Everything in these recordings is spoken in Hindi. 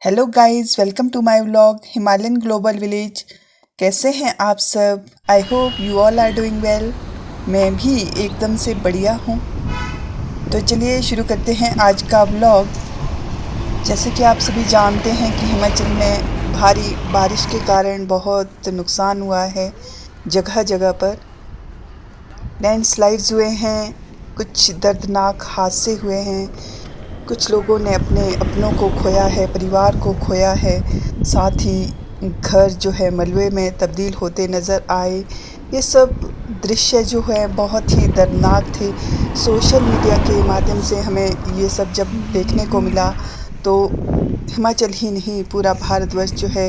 Hello guys, welcome to my vlog Himalayan global village. कैसे हैं आप सब? I hope you all are doing well. मैं भी एकदम से बढ़िया हूँ। तो चलिए शुरू करते हैं आज का व्लॉग। जैसे कि आप सभी जानते हैं कि हिमाचल में भारी बारिश के कारण बहुत नुकसान हुआ है। जगह जगह पर लैंडस्लाइड्स हुए हैं, कुछ दर्दनाक हादसे हुए हैं, कुछ लोगों ने अपने अपनों को खोया है, परिवार को खोया है, साथ ही घर जो है मलबे में तब्दील होते नज़र आए। ये सब दृश्य जो है बहुत ही दर्दनाक थे। सोशल मीडिया के माध्यम से हमें ये सब जब देखने को मिला तो हिमाचल ही नहीं पूरा भारतवर्ष जो है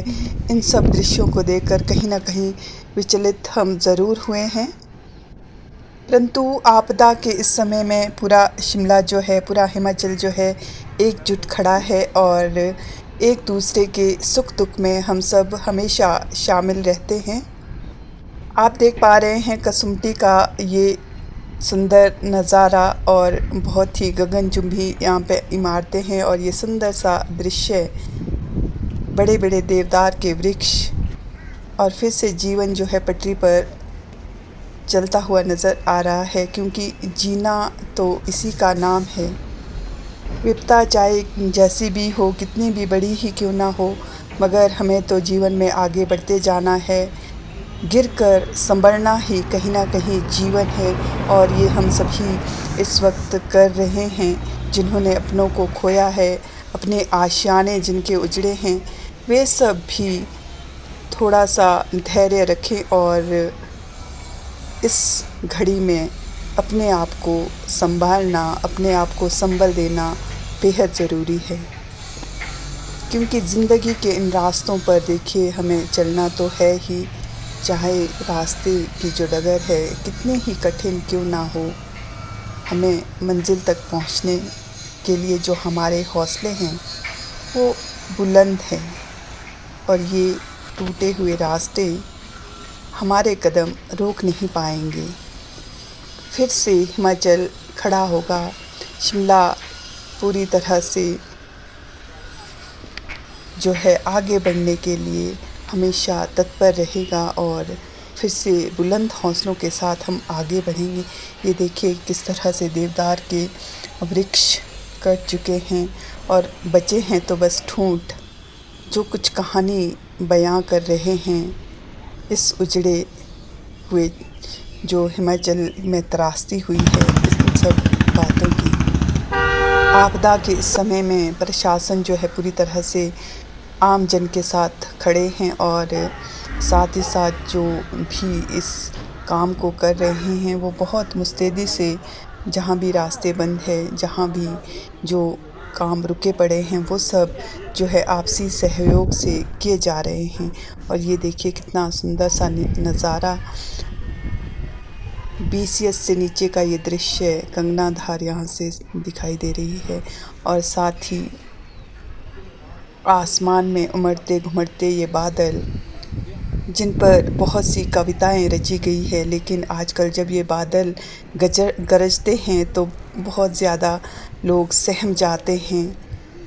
इन सब दृश्यों को देखकर कहीं ना कहीं विचलित हम ज़रूर हुए हैं। परंतु आपदा के इस समय में पूरा शिमला जो है, पूरा हिमाचल जो है एकजुट खड़ा है और एक दूसरे के सुख दुख में हम सब हमेशा शामिल रहते हैं। आप देख पा रहे हैं कसुम्पटी का ये सुंदर नज़ारा और बहुत ही गगनचुंबी यहाँ पे इमारतें हैं और ये सुंदर सा दृश्य, बड़े बड़े देवदार के वृक्ष और फिर से जीवन जो है पटरी पर चलता हुआ नज़र आ रहा है, क्योंकि जीना तो इसी का नाम है। विपदा चाहे जैसी भी हो, कितनी भी बड़ी ही क्यों ना हो, मगर हमें तो जीवन में आगे बढ़ते जाना है। गिरकर संभलना ही कहीं ना कहीं जीवन है और ये हम सभी इस वक्त कर रहे हैं। जिन्होंने अपनों को खोया है, अपने आशियाने जिनके उजड़े हैं, वे सब भी थोड़ा सा धैर्य रखें और इस घड़ी में अपने आप को संभालना, अपने आप को संबल देना बेहद ज़रूरी है। क्योंकि ज़िंदगी के इन रास्तों पर देखिए हमें चलना तो है ही, चाहे रास्ते की जो डगर है कितनी ही कठिन क्यों ना हो। हमें मंजिल तक पहुंचने के लिए जो हमारे हौसले हैं वो बुलंद हैं और ये टूटे हुए रास्ते हमारे कदम रोक नहीं पाएंगे। फिर से हिमाचल खड़ा होगा, शिमला पूरी तरह से जो है आगे बढ़ने के लिए हमेशा तत्पर रहेगा और फिर से बुलंद हौसलों के साथ हम आगे बढ़ेंगे। ये देखिए किस तरह से देवदार के वृक्ष कट चुके हैं और बचे हैं तो बस ठूंठ, जो कुछ कहानी बयां कर रहे हैं इस उजड़े हुए जो हिमाचल में त्रासदी हुई है, इन सब बातों की। आपदा के इस समय में प्रशासन जो है पूरी तरह से आम जन के साथ खड़े हैं और साथ ही साथ जो भी इस काम को कर रहे हैं वो बहुत मुस्तैदी से, जहाँ भी रास्ते बंद है, जहाँ भी जो काम रुके पड़े हैं, वो सब जो है आपसी सहयोग से किए जा रहे हैं। और ये देखिए कितना सुंदर सा नज़ारा, BCS से नीचे का ये दृश्य, गंगनाधार यहाँ से दिखाई दे रही है और साथ ही आसमान में उमड़ते घुमड़ते ये बादल, जिन पर बहुत सी कविताएं रची गई है। लेकिन आजकल जब ये बादल गरजते हैं तो बहुत ज़्यादा लोग सहम जाते हैं,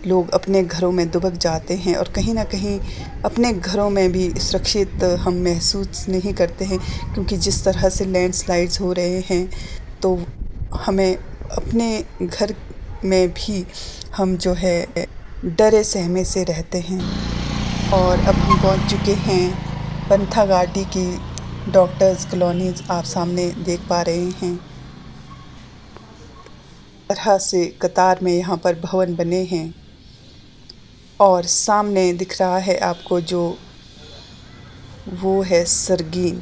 लोग अपने घरों में दुबक जाते हैं और कहीं ना कहीं अपने घरों में भी सुरक्षित हम महसूस नहीं करते हैं, क्योंकि जिस तरह से लैंडस्लाइड्स हो रहे हैं तो हमें अपने घर में भी हम जो है डरे सहमे से रहते हैं। और अब हम पहुंच चुके हैं पंथा घाटी की डॉक्टर्स कॉलोनीज, आप सामने देख पा रहे हैं। तरह से कतार में यहाँ पर भवन बने हैं और सामने दिख रहा है आपको जो वो है सरगीन।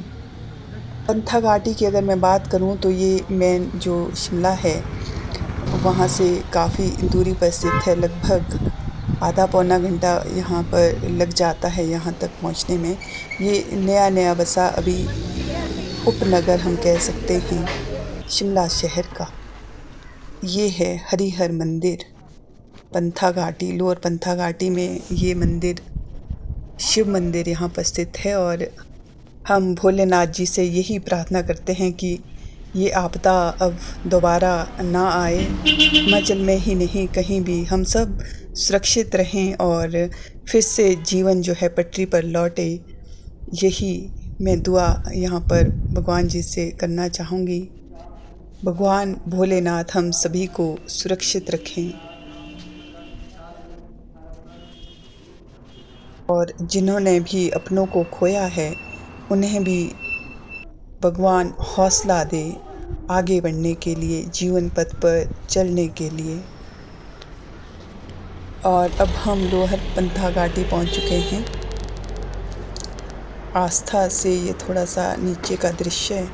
पंथा घाटी की अगर मैं बात करूँ तो ये मेन जो शिमला है वहाँ से काफ़ी दूरी पर स्थित है। लगभग आधा पौना घंटा यहाँ पर लग जाता है यहाँ तक पहुँचने में। ये नया बसा अभी उपनगर हम कह सकते हैं शिमला शहर का। ये है हरिहर मंदिर, पंथा घाटी, लोअर पंथा घाटी में ये मंदिर, शिव मंदिर यहाँ पर स्थित है। और हम भोलेनाथ जी से यही प्रार्थना करते हैं कि ये आपदा अब दोबारा ना आए। हिमाचल में ही नहीं, कहीं भी हम सब सुरक्षित रहें और फिर से जीवन जो है पटरी पर लौटे, यही मैं दुआ यहाँ पर भगवान जी से करना चाहूँगी। भगवान भोलेनाथ हम सभी को सुरक्षित रखें और जिन्होंने भी अपनों को खोया है उन्हें भी भगवान हौसला दे आगे बढ़ने के लिए, जीवन पथ पर चलने के लिए। और अब हम लोहरपंथा घाटी पहुंच चुके हैं। आस्था से ये थोड़ा सा नीचे का दृश्य है।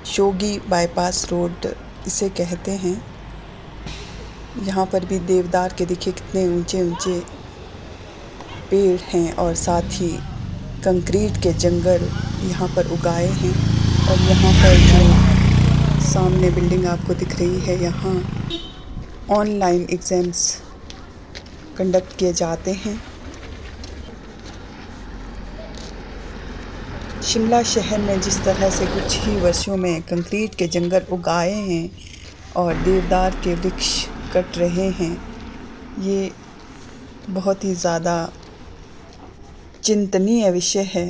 शोगी बाईपास रोड इसे कहते हैं। यहाँ पर भी देवदार के देखिए कितने ऊंचे ऊंचे पेड़ हैं और साथ ही कंक्रीट के जंगल यहाँ पर उगाए हैं। और यहाँ पर जो सामने बिल्डिंग आपको दिख रही है, यहाँ ऑनलाइन एग्ज़ाम्स कंडक्ट किए जाते हैं। शिमला शहर में जिस तरह से कुछ ही वर्षों में कंक्रीट के जंगल उगाए हैं और देवदार के वृक्ष कट रहे हैं, ये बहुत ही ज़्यादा चिंतनीय विषय है,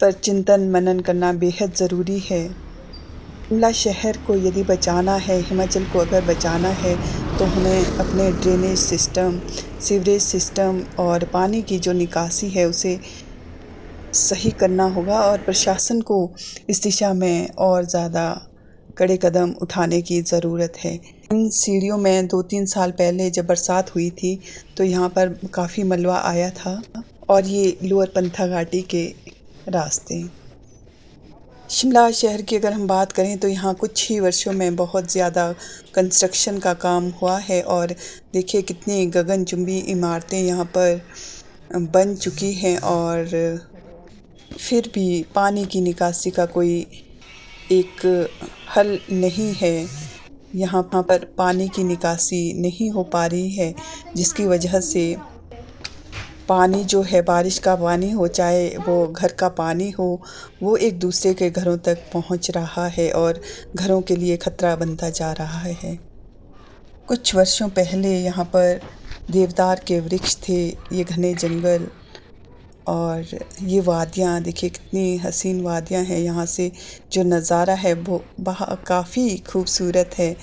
पर चिंतन मनन करना बेहद ज़रूरी है। शिमला शहर को यदि बचाना है, हिमाचल को अगर बचाना है, तो हमें अपने ड्रेनेज सिस्टम, सीवरेज सिस्टम और पानी की जो निकासी है उसे सही करना होगा और प्रशासन को इस दिशा में और ज़्यादा कड़े कदम उठाने की ज़रूरत है। इन सीढ़ियों में 2-3 साल पहले जब बरसात हुई थी तो यहाँ पर काफ़ी मलबा आया था और ये लोअरपंथा घाटी के रास्ते। शिमला शहर की अगर हम बात करें तो यहाँ कुछ ही वर्षों में बहुत ज़्यादा कंस्ट्रक्शन का काम हुआ है और देखिए कितनी गगनचुंबी इमारतें यहाँ पर बन चुकी हैं और फिर भी पानी की निकासी का कोई एक हल नहीं है। यहाँ पर पानी की निकासी नहीं हो पा रही है, जिसकी वजह से पानी जो है, बारिश का पानी हो चाहे वो घर का पानी हो, वो एक दूसरे के घरों तक पहुँच रहा है और घरों के लिए खतरा बनता जा रहा है। कुछ वर्षों पहले यहाँ पर देवदार के वृक्ष थे, ये घने जंगल और ये वादियाँ देखिए कितनी हसीन वादियाँ हैं। यहाँ से जो नज़ारा है वो काफ़ी खूबसूरत है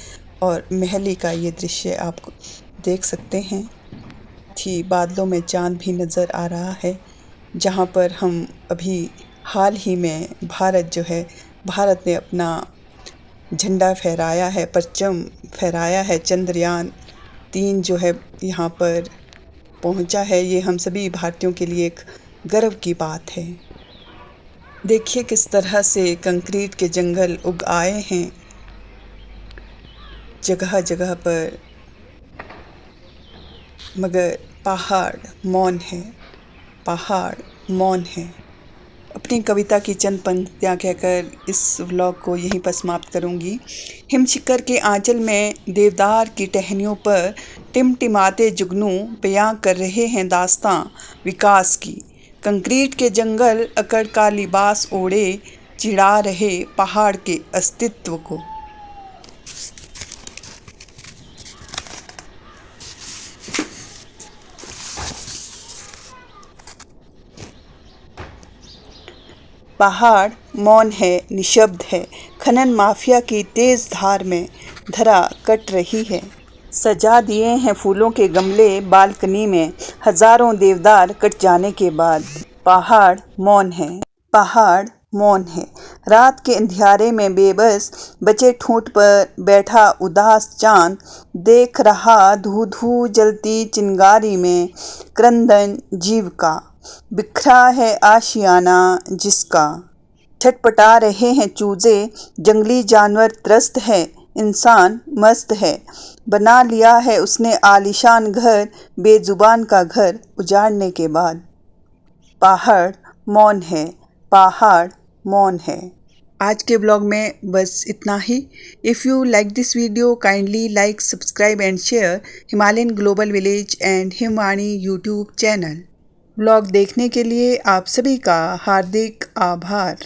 और महली का ये दृश्य आप देख सकते हैं। थी बादलों में चाँद भी नज़र आ रहा है। जहाँ पर हम अभी हाल ही में भारत ने अपना झंडा फहराया है, परचम फहराया है। चंद्रयान 3 जो है यहाँ पर पहुँचा है। ये हम सभी भारतीयों के लिए एक गर्व की बात है। देखिए किस तरह से कंक्रीट के जंगल उग आए हैं जगह जगह पर, मगर पहाड़ मौन है, पहाड़ मौन है। अपनी कविता की चंद पंक्तियाँ कहकर इस व्लॉग को यहीं पर समाप्त करूँगी। हिमशिखर के आंचल में देवदार की टहनियों पर टिमटिमाते जुगनू बयां कर रहे हैं दास्तां विकास की। कंक्रीट के जंगल अकड़ का लिबास ओढ़े चिढ़ा रहे पहाड़ के अस्तित्व को। पहाड़ मौन है, निशब्द है। खनन माफिया की तेज धार में धरा कट रही है। सजा दिए हैं फूलों के गमले बालकनी में, हजारों देवदार कट जाने के बाद। पहाड़ मौन है, पहाड़ मौन है। रात के अंधियारे में बेबस बचे ठूंठ पर बैठा उदास चांद देख रहा धू धू जलती चिंगारी में क्रंदन जीव का। बिखरा है आशियाना जिसका। छटपटा रहे हैं चूजे, जंगली जानवर त्रस्त है, इंसान मस्त है। बना लिया है उसने आलीशान घर, बेजुबान का घर उजाड़ने के बाद। पहाड़ मौन है, पहाड़ मौन है। आज के ब्लॉग में बस इतना ही। If you like this video kindly like, subscribe and share Himalayan global Village and Himvani YouTube channel. Blog देखने के लिए आप सभी का हार्दिक आभार।